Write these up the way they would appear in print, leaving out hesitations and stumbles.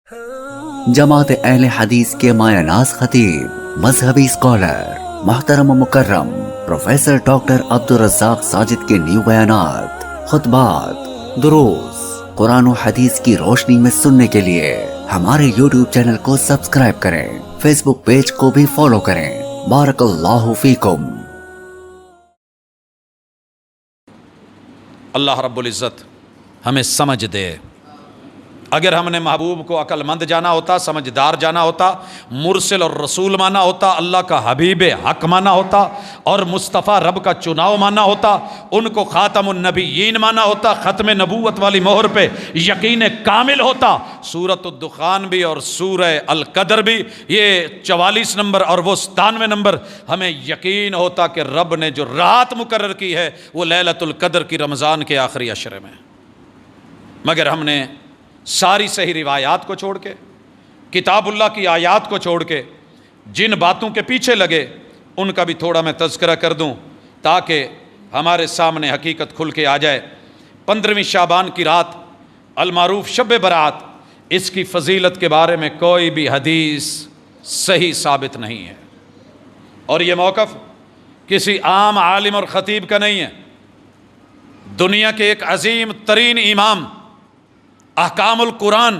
جماعت اہل حدیث کے مایہ ناز خطیب، مذہبی اسکالر، محترم و مکرم پروفیسر ڈاکٹر عبدالرزاق ساجد کے نیو بیانات، خطبات، دروس قرآن و حدیث کی روشنی میں سننے کے لیے ہمارے یوٹیوب چینل کو سبسکرائب کریں، فیس بک پیج کو بھی فالو کریں۔ بارک اللہ فیکم۔ اللہ رب العزت ہمیں سمجھ دے۔ اگر ہم نے محبوب کو عقل مند جانا ہوتا، سمجھدار جانا ہوتا، مرسل اور رسول مانا ہوتا، اللہ کا حبیب حق مانا ہوتا، اور مصطفیٰ رب کا چناؤ مانا ہوتا، ان کو خاتم النبیین مانا ہوتا، ختم نبوت والی مہر پہ یقین کامل ہوتا، سورۃ الدخان بھی اور سورہ القدر بھی، یہ 44 نمبر اور وہ 97 نمبر، ہمیں یقین ہوتا کہ رب نے جو رات مقرر کی ہے وہ لیلۃ القدر کی رمضان کے آخری عشرے میں۔ مگر ہم نے ساری صحیح روایات کو چھوڑ کے، کتاب اللہ کی آیات کو چھوڑ کے جن باتوں کے پیچھے لگے ان کا بھی تھوڑا میں تذکرہ کر دوں تاکہ ہمارے سامنے حقیقت کھل کے آ جائے۔ 15ویں شعبان کی رات المعروف شب برات، اس کی فضیلت کے بارے میں کوئی بھی حدیث صحیح ثابت نہیں ہے، اور یہ موقف کسی عام عالم اور خطیب کا نہیں ہے۔ دنیا کے ایک عظیم ترین امام، احکام القرآن،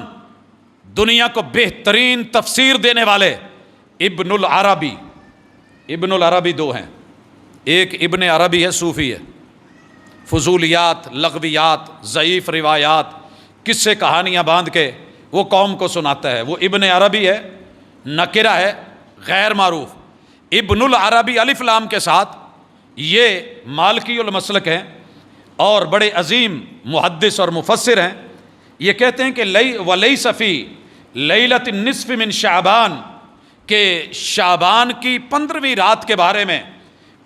دنیا کو بہترین تفسیر دینے والے ابن العربی، ابن العربی دو ہیں، ایک ابن عربی ہے صوفی ہے، فضولیات، لغویات، ضعیف روایات، قصے کہانیاں باندھ کے وہ قوم کو سناتا ہے، وہ ابن عربی ہے، نکرہ ہے، غیر معروف۔ ابن العربی الف لام کے ساتھ، یہ مالکی المسلک ہیں اور بڑے عظیم محدث اور مفسر ہیں۔ یہ کہتے ہیں کہ وَلَيْسَ فِي لَيْلَةِ النِّصْفِ مِن شعبان، کہ شعبان کی 15ویں رات کے بارے میں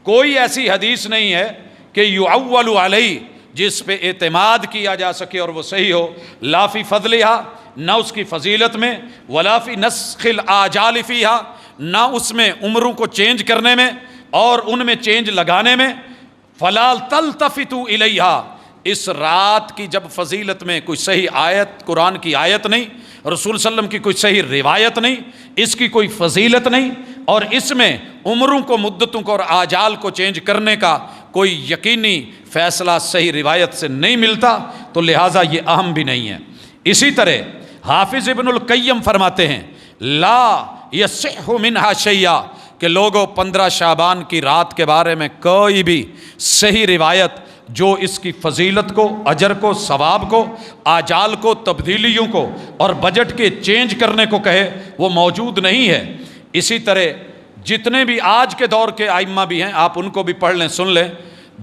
کوئی ایسی حدیث نہیں ہے کہ یعول علیہ، جس پہ اعتماد کیا جا سکے اور وہ صحیح ہو، لا فی فضلہا، نہ اس کی فضیلت میں، ولا فی نسخ الآجال فیہا، نہ اس میں عمروں کو چینج کرنے میں اور ان میں چینج لگانے میں، فلا تلتفتوا الیہا، اس رات کی جب فضیلت میں کوئی صحیح آیت، قرآن کی آیت نہیں، رسول صلی اللہ علیہ وسلم کی کوئی صحیح روایت نہیں، اس کی کوئی فضیلت نہیں، اور اس میں عمروں کو، مدتوں کو اور آجال کو چینج کرنے کا کوئی یقینی فیصلہ صحیح روایت سے نہیں ملتا، تو لہٰذا یہ اہم بھی نہیں ہے۔ اسی طرح حافظ ابن القیم فرماتے ہیں لا یصح منہا شیئا، کہ لوگوں 15 شعبان کی رات کے بارے میں کوئی بھی صحیح روایت جو اس کی فضیلت کو، اجر کو، ثواب کو، آجال کو، تبدیلیوں کو اور بجٹ کے چینج کرنے کو کہے، وہ موجود نہیں ہے۔ اسی طرح جتنے بھی آج کے دور کے ائمہ بھی ہیں، آپ ان کو بھی پڑھ لیں، سن لیں،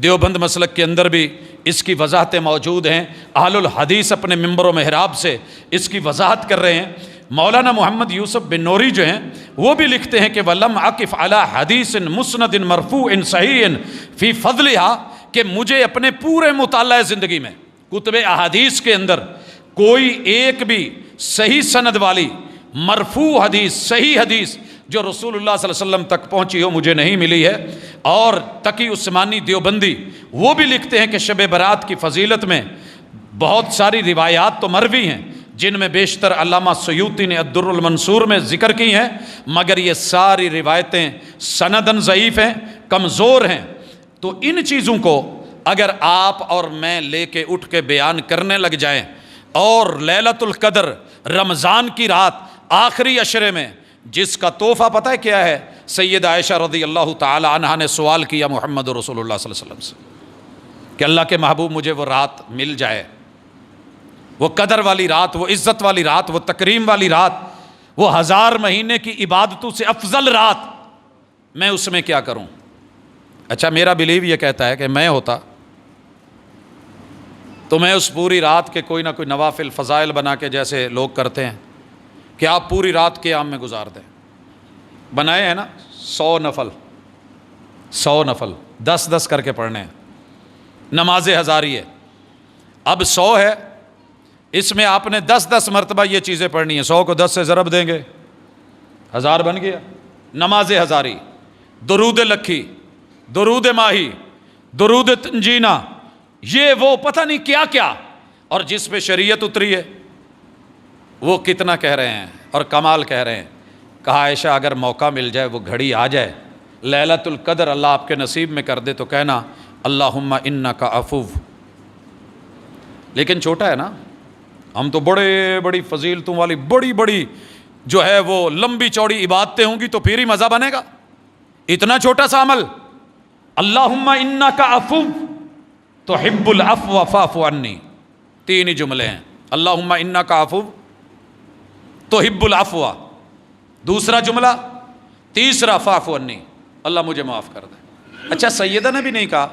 دیوبند مسلک کے اندر بھی اس کی وضاحتیں موجود ہیں، اہل الحدیث اپنے منبر و محراب سے اس کی وضاحت کر رہے ہیں۔ مولانا محمد یوسف بن نوری جو ہیں وہ بھی لکھتے ہیں کہ وَلَمْ أَقِفْ عَلَىٰ حَدِيثٍ مُسْنَدٍ مَرْفُوعٍ صَحِيحٍ فِي فَضْلِهَا، کہ مجھے اپنے پورے مطالعہ زندگی میں کتب احادیث کے اندر کوئی ایک بھی صحیح سند والی مرفوع حدیث، صحیح حدیث جو رسول اللہ صلی اللہ علیہ وسلم تک پہنچی ہو مجھے نہیں ملی ہے۔ اور تقی عثمانی دیوبندی وہ بھی لکھتے ہیں کہ شب برات کی فضیلت میں بہت ساری روایات تو مروی ہیں، جن میں بیشتر علامہ سیوطی نے الدر المنصور میں ذکر کی ہیں، مگر یہ ساری روایتیں سندن ضعیف ہیں، کمزور ہیں۔ تو ان چیزوں کو اگر آپ اور میں لے کے اٹھ کے بیان کرنے لگ جائیں، اور لیلۃ القدر رمضان کی رات آخری عشرے میں جس کا تحفہ پتہ ہے کیا ہے؟ سید عائشہ رضی اللہ تعالی عنہا نے سوال کیا محمد رسول اللہ صلی اللہ علیہ وسلم سے کہ اللہ کے محبوب مجھے وہ رات مل جائے، وہ قدر والی رات، وہ عزت والی رات، وہ تکریم والی رات، وہ 1000 مہینے کی عبادتوں سے افضل رات، میں اس میں کیا کروں؟ اچھا، میرا بلیو یہ کہتا ہے کہ میں ہوتا تو میں اس پوری رات کے کوئی نہ کوئی نوافل فضائل بنا کے، جیسے لوگ کرتے ہیں کہ آپ پوری رات قیام میں گزار دیں، بنائے ہیں نا 100 نفل، 100 نفل 10 کر کے پڑھنے ہیں، نماز ہزاری ہے، اب 100 ہے، اس میں آپ نے 10 مرتبہ یہ چیزیں پڑھنی ہیں، 100 کو 10 سے ضرب دیں گے 1000 بن گیا۔ نماز ہزاری، درود لکھی، درود ماہی، درود تنجینہ، یہ وہ پتہ نہیں کیا کیا، اور جس پہ شریعت اتری ہے وہ کتنا کہہ رہے ہیں اور کمال کہہ رہے ہیں. کہا عائشہ اگر موقع مل جائے, وہ گھڑی آ جائے, لیلۃ القدر اللہ آپ کے نصیب میں کر دے, تو کہنا اللہم انک عفو. لیکن چھوٹا ہے نا, ہم تو بڑے بڑی فضیلتوں والی بڑی بڑی جو ہے وہ لمبی چوڑی عبادتیں ہوں گی تو پھر ہی مزہ بنے گا. اتنا چھوٹا سا عمل, اللہم انک عفو تحب العفو فاعف عنی, 3 ہی جملے ہیں. اللہم انک عفو تحب العفو, دوسرا جملہ, تیسرا فاعف عنی, اللہ مجھے معاف کر دے. اچھا سیدہ نے بھی نہیں کہا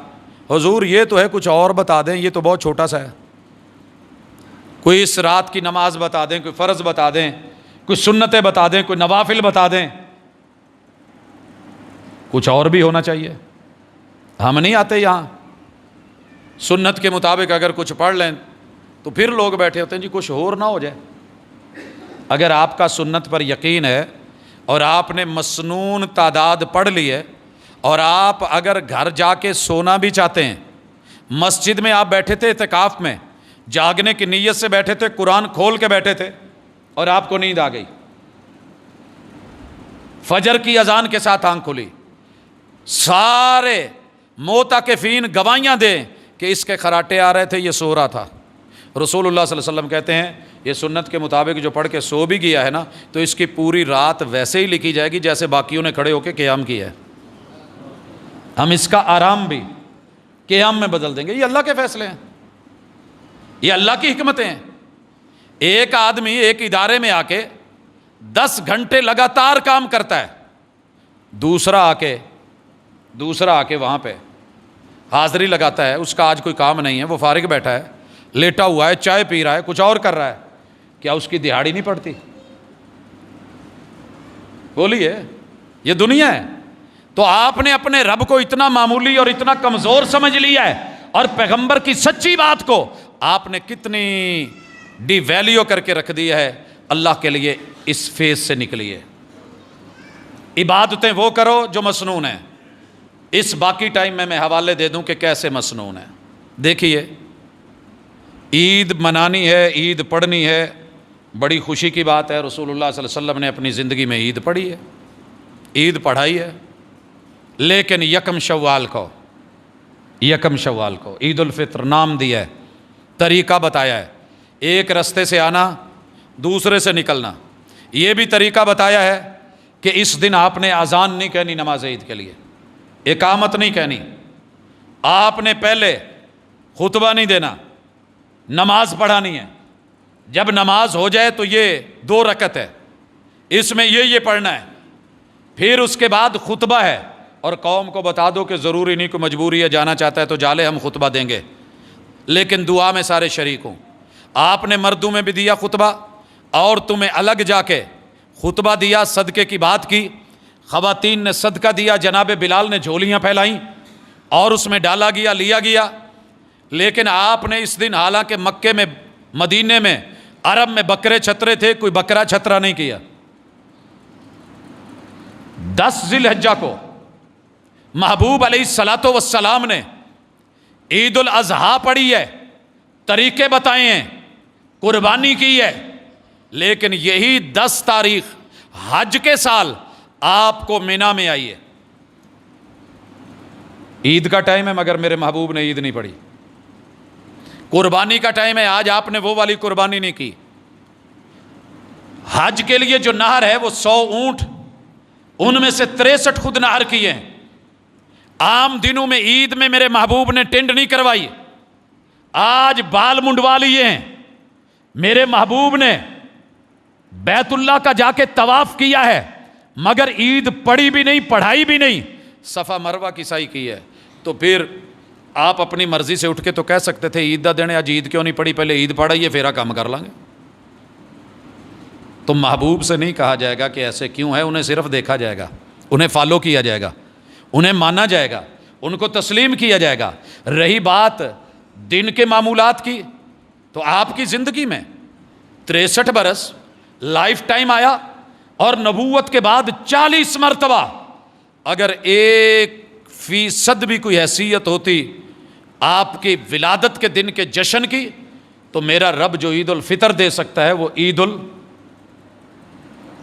حضور یہ تو ہے, کچھ اور بتا دیں, یہ تو بہت چھوٹا سا ہے. کوئی اس رات کی نماز بتا دیں, کوئی فرض بتا دیں, کوئی سنتیں بتا دیں, کوئی نوافل بتا دیں, کچھ اور بھی ہونا چاہیے. ہم نہیں آتے یہاں, سنت کے مطابق اگر کچھ پڑھ لیں تو پھر لوگ بیٹھے ہوتے ہیں جی کچھ اور نہ ہو جائے. اگر آپ کا سنت پر یقین ہے اور آپ نے مسنون تعداد پڑھ لی ہے, اور آپ اگر گھر جا کے سونا بھی چاہتے ہیں, مسجد میں آپ بیٹھے تھے اعتکاف میں, جاگنے کی نیت سے بیٹھے تھے, قرآن کھول کے بیٹھے تھے, اور آپ کو نیند آ گئی, فجر کی اذان کے ساتھ آنکھ کھلی, سارے معتکفین گواہیاں دیں کہ اس کے خراٹے آ رہے تھے, یہ سو رہا تھا. رسول اللہ صلی اللہ علیہ وسلم کہتے ہیں یہ سنت کے مطابق جو پڑھ کے سو بھی گیا ہے نا, تو اس کی پوری رات ویسے ہی لکھی جائے گی جیسے باقیوں نے کھڑے ہو کے قیام کیا ہے. ہم اس کا آرام بھی قیام میں بدل دیں گے. یہ اللہ کے فیصلے ہیں, یہ اللہ کی حکمتیں ہیں. ایک آدمی ایک ادارے میں آ کے 10 گھنٹے لگاتار کام کرتا ہے, دوسرا آ کے وہاں پہ حاضری لگاتا ہے, اس کا آج کوئی کام نہیں ہے, وہ فارغ بیٹھا ہے, لیٹا ہوا ہے, چائے پی رہا ہے, کچھ اور کر رہا ہے, کیا اس کی دہاڑی نہیں پڑتی؟ بولیے, یہ دنیا ہے. تو آپ نے اپنے رب کو اتنا معمولی اور اتنا کمزور سمجھ لیا ہے, اور پیغمبر کی سچی بات کو آپ نے کتنی ڈی ویلیو کر کے رکھ دیا ہے. اللہ کے لیے اس فیز سے نکلیے, عبادتیں وہ کرو جو مسنون ہیں. اس باقی ٹائم میں حوالے دے دوں کہ کیسے مسنون ہے. دیکھیے, عید منانی ہے, عید پڑھنی ہے, بڑی خوشی کی بات ہے. رسول اللہ صلی اللہ علیہ وسلم نے اپنی زندگی میں عید پڑھی ہے, عید پڑھائی ہے. لیکن یکم شوال کو عید الفطر نام دیا ہے, طریقہ بتایا ہے. ایک رستے سے آنا, دوسرے سے نکلنا. یہ بھی طریقہ بتایا ہے کہ اس دن آپ نے اذان نہیں کہنی نماز عید کے لیے, اقامت نہیں کہنی, آپ نے پہلے خطبہ نہیں دینا, نماز پڑھانی ہے. جب نماز ہو جائے تو یہ 2 رکعت ہے, اس میں یہ پڑھنا ہے, پھر اس کے بعد خطبہ ہے. اور قوم کو بتا دو کہ ضروری نہیں, کوئی مجبوری ہے, جانا چاہتا ہے تو جالے, ہم خطبہ دیں گے, لیکن دعا میں سارے شریک ہوں. آپ نے مردوں میں بھی دیا خطبہ, عورتوں میں الگ جا کے خطبہ دیا, صدقے کی بات کی. خواتین نے صدقہ دیا, جناب بلال نے جھولیاں پھیلائیں اور اس میں ڈالا گیا, لیا گیا. لیکن آپ نے اس دن, حالانکہ مکے میں, مدینے میں, عرب میں بکرے چھترے تھے, کوئی بکرا چھترا نہیں کیا. 10 ذی الحجہ کو محبوب علیہ الصلاۃ والسلام نے عید الاضحیٰ پڑھی ہے, طریقے بتائے ہیں, قربانی کی ہے. لیکن یہی 10 تاریخ حج کے سال آپ کو مینا میں آئی ہے. عید کا ٹائم ہے مگر میرے محبوب نے عید نہیں پڑھی. قربانی کا ٹائم ہے, آج آپ نے وہ والی قربانی نہیں کی. حج کے لیے جو نہر ہے وہ 100 اونٹ, ان میں سے 63 خود نہر کیے ہیں. عام دنوں میں عید میں میرے محبوب نے ٹینڈ نہیں کروائی, آج بال منڈوا لیے ہیں. میرے محبوب نے بیت اللہ کا جا کے طواف کیا ہے مگر عید پڑھی بھی نہیں, پڑھائی بھی نہیں, صفا مروہ کی سعی کی ہے. تو پھر آپ اپنی مرضی سے اٹھ کے تو کہہ سکتے تھے عید دا دن ہے, آج عید کیوں نہیں پڑھی, پہلے عید پڑھائیے پھر کام کر لیں گے. تو محبوب سے نہیں کہا جائے گا کہ ایسے کیوں ہے, انہیں صرف دیکھا جائے گا, انہیں فالو کیا جائے گا, انہیں مانا جائے گا, ان کو تسلیم کیا جائے گا. رہی بات دن کے معمولات کی, تو آپ کی زندگی میں 63 برس لائف ٹائم آیا, اور نبوت کے بعد 40 مرتبہ اگر 1% بھی کوئی حیثیت ہوتی آپ کی ولادت کے دن کے جشن کی, تو میرا رب جو عید الفطر دے سکتا ہے وہ عید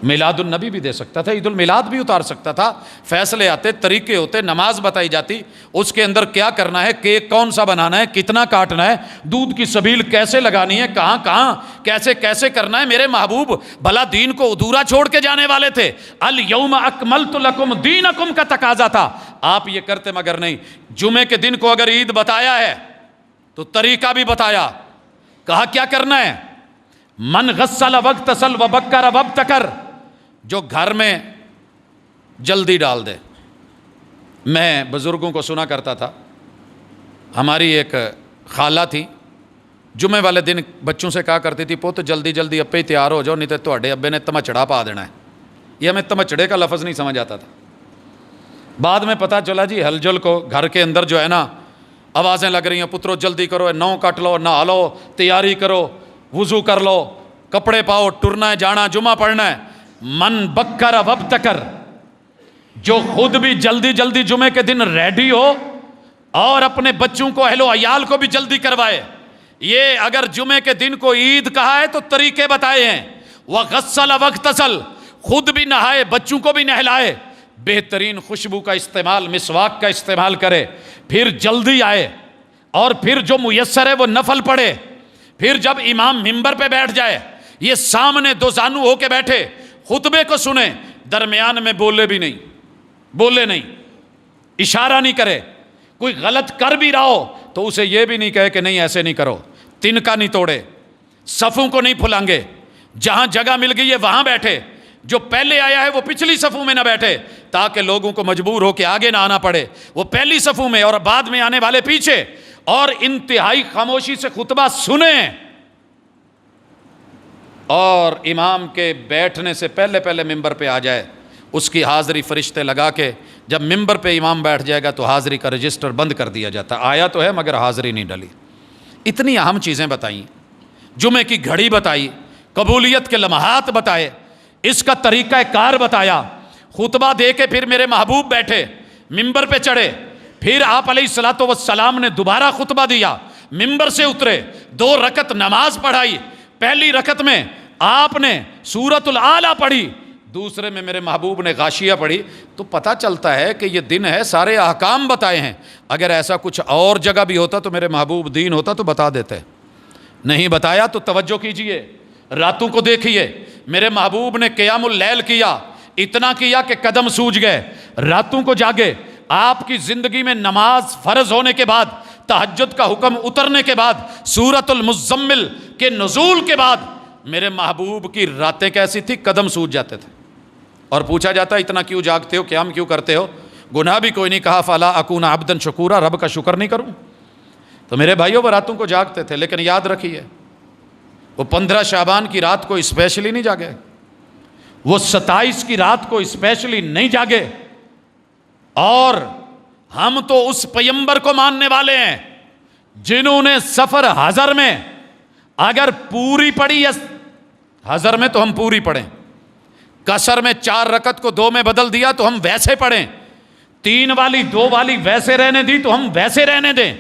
میلاد النبی بھی دے سکتا تھا, عید المیلاد بھی اتار سکتا تھا. فیصلے آتے, طریقے ہوتے, نماز بتائی جاتی, اس کے اندر کیا کرنا ہے, کیک کون سا بنانا ہے, کتنا کاٹنا ہے, دودھ کی سبیل کیسے لگانی ہے, کہاں کہاں کیسے کیسے کرنا ہے. میرے محبوب بھلا دین کو ادھورا چھوڑ کے جانے والے تھے. الیوم اکملت لکم دینکم کا تقاضا تھا, آپ یہ کرتے مگر نہیں. جمعے کے دن کو اگر عید بتایا ہے تو طریقہ بھی بتایا, کہا کیا کرنا ہے. من غسل واغتسل وبکر وابتکر, جو گھر میں جلدی ڈال دے. میں بزرگوں کو سنا کرتا تھا, ہماری ایک خالہ تھی, جمعے والے دن بچوں سے کہا کرتی تھی, پوت جلدی جلدی ابے ہی تیار ہو جاؤ, نہیں تو تہاڈے ابے نے تمچڑا پا دینا ہے. یہ ہمیں تمچڑے کا لفظ نہیں سمجھ آتا تھا. بعد میں پتہ چلا جی ہل جل کو گھر کے اندر جو ہے نا آوازیں لگ رہی ہیں, پترو جلدی کرو, نو کٹ لو, نہا لو, تیاری کرو, وضو کر لو, کپڑے پاؤ, ٹرنا ہے, جانا, جمعہ پڑھنا ہے. من بکر وابتکر, جو خود بھی جلدی جلدی جمعے کے دن ریڈی ہو اور اپنے بچوں کو, اہل و عیال کو بھی جلدی کروائے. یہ اگر جمعے کے دن کو عید کہا ہے تو طریقے بتائے ہیں. وغسل واغتسل, خود بھی نہائے, بچوں کو بھی نہلائے, بہترین خوشبو کا استعمال, مسواک کا استعمال کرے, پھر جلدی آئے, اور پھر جو میسر ہے وہ نفل پڑھے. پھر جب امام منبر پہ بیٹھ جائے, یہ سامنے دو زانو ہو کے بیٹھے, خطبے کو سنے, درمیان میں بولے نہیں, اشارہ نہیں کرے. کوئی غلط کر بھی رہا ہو تو اسے یہ بھی نہیں کہے کہ نہیں ایسے نہیں کرو, تنکا نہیں توڑے, صفوں کو نہیں پھلانگے, جہاں جگہ مل گئی ہے وہاں بیٹھے, جو پہلے آیا ہے وہ پچھلی صفوں میں نہ بیٹھے تاکہ لوگوں کو مجبور ہو کے آگے نہ آنا پڑے. وہ پہلی صفوں میں اور بعد میں آنے والے پیچھے, اور انتہائی خاموشی سے خطبہ سنیں, اور امام کے بیٹھنے سے پہلے پہلے ممبر پہ آ جائے. اس کی حاضری فرشتے لگا کے جب ممبر پہ امام بیٹھ جائے گا تو حاضری کا رجسٹر بند کر دیا جاتا. آیا تو ہے مگر حاضری نہیں ڈلی. اتنی اہم چیزیں بتائیں, جمعے کی گھڑی بتائی, قبولیت کے لمحات بتائے, اس کا طریقہ کار بتایا. خطبہ دے کے پھر میرے محبوب بیٹھے, ممبر پہ چڑھے, پھر آپ علیہ الصلوۃ والسلام نے دوبارہ خطبہ دیا, ممبر سے اترے, 2 رکعت نماز پڑھائی. پہلی رکعت میں آپ نے سورۃ الاعلیٰ پڑھی, دوسرے میں میرے محبوب نے غاشیہ پڑھی. تو پتہ چلتا ہے کہ یہ دن ہے, سارے احکام بتائے ہیں. اگر ایسا کچھ اور جگہ بھی ہوتا تو میرے محبوب دین ہوتا تو بتا دیتے, نہیں بتایا. تو توجہ کیجئے, راتوں کو دیکھیے, میرے محبوب نے قیام اللیل کیا, اتنا کیا کہ قدم سوج گئے, راتوں کو جاگے. آپ کی زندگی میں نماز فرض ہونے کے بعد, تہجد کا حکم اترنے کے بعد, سورۃ المزمل کے نزول کے بعد میرے محبوب کی راتیں کیسی تھی, قدم سوج جاتے تھے. اور پوچھا جاتا اتنا کیوں جاگتے ہو, قیام کیوں کرتے ہو؟ گناہ بھی کوئی نہیں, کہا فلا اکون عبدا شکورا, رب کا شکر نہیں کروں. تو میرے بھائیوں وہ راتوں کو جاگتے تھے, لیکن یاد رکھیے وہ 15 شعبان کی رات کو اسپیشلی نہیں جاگے, وہ 27 کی رات کو اسپیشلی نہیں جاگے. اور ہم تو اس پیمبر کو ماننے والے ہیں جنہوں نے سفر حضر میں اگر پوری پڑھی ہے, حضر میں تو ہم پوری پڑھیں, قصر میں 4 رکعت کو 2 میں بدل دیا تو ہم ویسے پڑھیں, 3 والی 2 والی ویسے رہنے دی تو ہم ویسے رہنے دیں.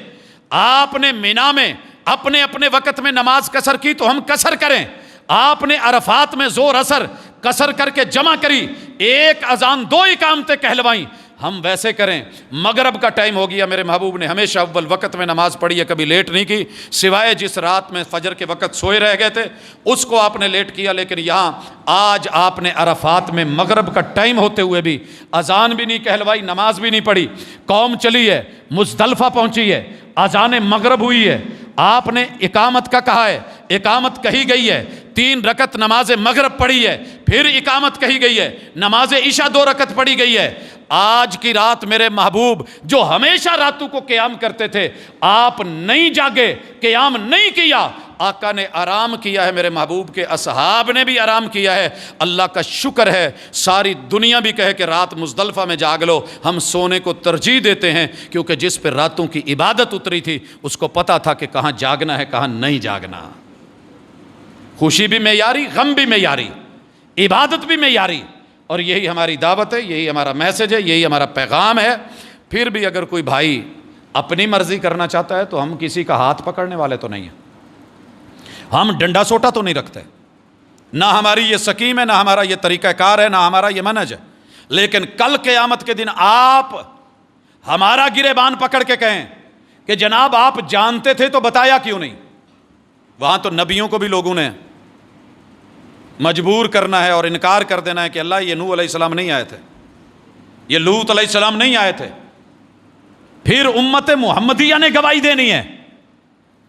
آپ نے مینا میں اپنے اپنے وقت میں نماز قصر کی تو ہم قصر کریں. آپ نے عرفات میں ظہر اثر قصر کر کے جمع کری, 1 اذان 2 اقامتیں کہلوائیں, ہم ویسے کریں. مغرب کا ٹائم ہو گیا, میرے محبوب نے ہمیشہ اول وقت میں نماز پڑھی ہے, کبھی لیٹ نہیں کی, سوائے جس رات میں فجر کے وقت سوئے رہ گئے تھے اس کو آپ نے لیٹ کیا. لیکن یہاں آج آپ نے عرفات میں مغرب کا ٹائم ہوتے ہوئے بھی اذان بھی نہیں کہلوائی, نماز بھی نہیں پڑھی. قوم چلی ہے, مزدلفہ پہنچی ہے, اذان مغرب ہوئی ہے, آپ نے اقامت کا کہا ہے, اقامت کہی گئی ہے, 3 رکعت نماز مغرب پڑھی ہے, پھر اقامت کہی گئی ہے, نماز عشاء 2 رکعت پڑھی گئی ہے. آج کی رات میرے محبوب جو ہمیشہ راتوں کو قیام کرتے تھے, آپ نہیں جاگے, قیام نہیں کیا, آقا نے آرام کیا ہے, میرے محبوب کے اصحاب نے بھی آرام کیا ہے. اللہ کا شکر ہے, ساری دنیا بھی کہے کہ رات مزدلفہ میں جاگ لو, ہم سونے کو ترجیح دیتے ہیں, کیونکہ جس پہ راتوں کی عبادت اتری تھی اس کو پتا تھا کہ کہاں جاگنا ہے کہاں نہیں جاگنا. خوشی بھی معیاری, غم بھی معیاری, عبادت بھی معیاری. اور یہی ہماری دعوت ہے, یہی ہمارا میسج ہے, یہی ہمارا پیغام ہے. پھر بھی اگر کوئی بھائی اپنی مرضی کرنا چاہتا ہے تو ہم کسی کا ہاتھ پکڑنے والے تو نہیں ہیں, ہم ڈنڈا سوٹا تو نہیں رکھتے. نہ ہماری یہ سکیم ہے، نہ ہمارا یہ طریقہ کار ہے، نہ ہمارا یہ منہج ہے، لیکن کل قیامت کے دن آپ ہمارا گریبان پکڑ کے کہیں کہ جناب آپ جانتے تھے تو بتایا کیوں نہیں؟ وہاں تو نبیوں کو بھی لوگوں نے مجبور کرنا ہے اور انکار کر دینا ہے کہ اللہ یہ نوح علیہ السلام نہیں آئے تھے، یہ لوط علیہ السلام نہیں آئے تھے۔ پھر امت محمدیہ نے گواہی دینی ہے،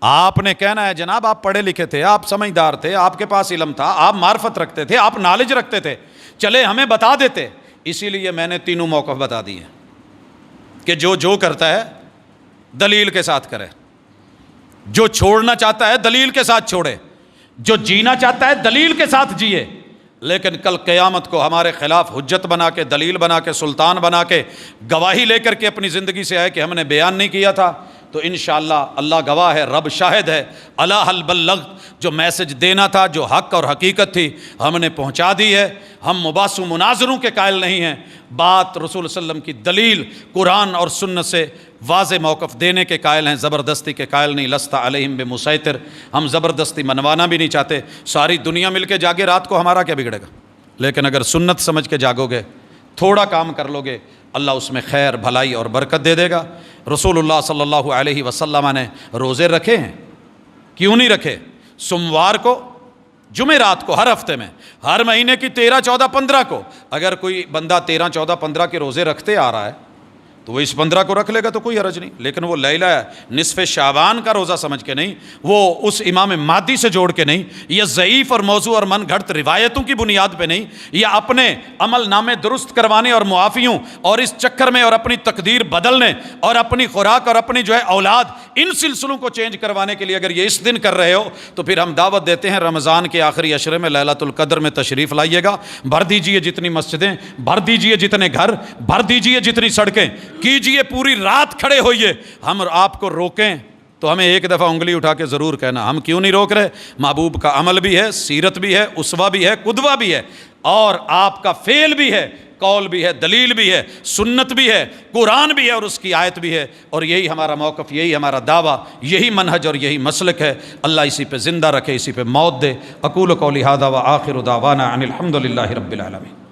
آپ نے کہنا ہے جناب آپ پڑھے لکھے تھے، آپ سمجھدار تھے، آپ کے پاس علم تھا، آپ معرفت رکھتے تھے، آپ نالج رکھتے تھے، چلے ہمیں بتا دیتے۔ اسی لیے میں نے تینوں موقف بتا دیے کہ جو کرتا ہے دلیل کے ساتھ کرے، جو چھوڑنا چاہتا ہے دلیل کے ساتھ چھوڑے، جو جینا چاہتا ہے دلیل کے ساتھ جیے، لیکن کل قیامت کو ہمارے خلاف حجت بنا کے، دلیل بنا کے، سلطان بنا کے، گواہی لے کر کے اپنی زندگی سے آئے کہ ہم نے بیان نہیں کیا تھا، تو انشاءاللہ اللہ گواہ ہے، رب شاہد ہے، الا حل بلغت، جو میسج دینا تھا، جو حق اور حقیقت تھی ہم نے پہنچا دی ہے۔ ہم مباحث و مناظروں کے قائل نہیں ہیں، بات رسول صلی اللہ علیہ وسلم کی دلیل قرآن اور سنت سے واضح موقف دینے کے قائل ہیں، زبردستی کے قائل نہیں۔ لست علیہم بمسیطر، ہم زبردستی منوانا بھی نہیں چاہتے، ساری دنیا مل کے جاگے رات کو ہمارا کیا بگڑے گا؟ لیکن اگر سنت سمجھ کے جاگو گے، تھوڑا کام کر لو گے، اللہ اس میں خیر بھلائی اور برکت دے دے گا۔ رسول اللہ صلی اللہ علیہ وسلم نے روزے رکھے ہیں، کیوں نہیں رکھے؟ سوموار کو، جمعرات کو، ہر ہفتے میں، ہر مہینے کی 13، 14، 15 کو۔ اگر کوئی بندہ 13، 14، 15 کے روزے رکھتے آ رہا ہے تو وہ اس 15 کو رکھ لے گا تو کوئی حرج نہیں، لیکن وہ لیلہ نصف شعبان کا روزہ سمجھ کے نہیں، وہ اس امام مہدی سے جوڑ کے نہیں، یا ضعیف اور موضوع اور من گھڑت روایتوں کی بنیاد پہ نہیں، یا اپنے عمل نامے درست کروانے اور معافیوں اور اس چکر میں اور اپنی تقدیر بدلنے اور اپنی خوراک اور اپنی جو ہے اولاد، ان سلسلوں کو چینج کروانے کے لیے اگر یہ اس دن کر رہے ہو تو پھر ہم دعوت دیتے ہیں رمضان کے آخری عشرے میں لیلۃ القدر میں تشریف لائیے گا، بھر دیجئے جتنی مسجدیں، بھر دیجئے جتنے گھر، بھر دیجئے جتنی سڑکیں، کیجئے پوری رات کھڑے ہوئیے۔ ہم آپ کو روکیں تو ہمیں ایک دفعہ انگلی اٹھا کے ضرور کہنا، ہم کیوں نہیں روک رہے؟ محبوب کا عمل بھی ہے، سیرت بھی ہے، اسوہ بھی ہے، قدوہ بھی ہے، اور آپ کا فعل بھی ہے، قول بھی ہے، دلیل بھی ہے، سنت بھی ہے، قرآن بھی ہے اور اس کی آیت بھی ہے، اور یہی ہمارا موقف، یہی ہمارا دعویٰ، یہی منہج اور یہی مسلک ہے۔ اللہ اسی پہ زندہ رکھے، اسی پہ موت دے۔ اقول قولی ھذا وآخر دعوانا ان الحمد للہ رب العالمین۔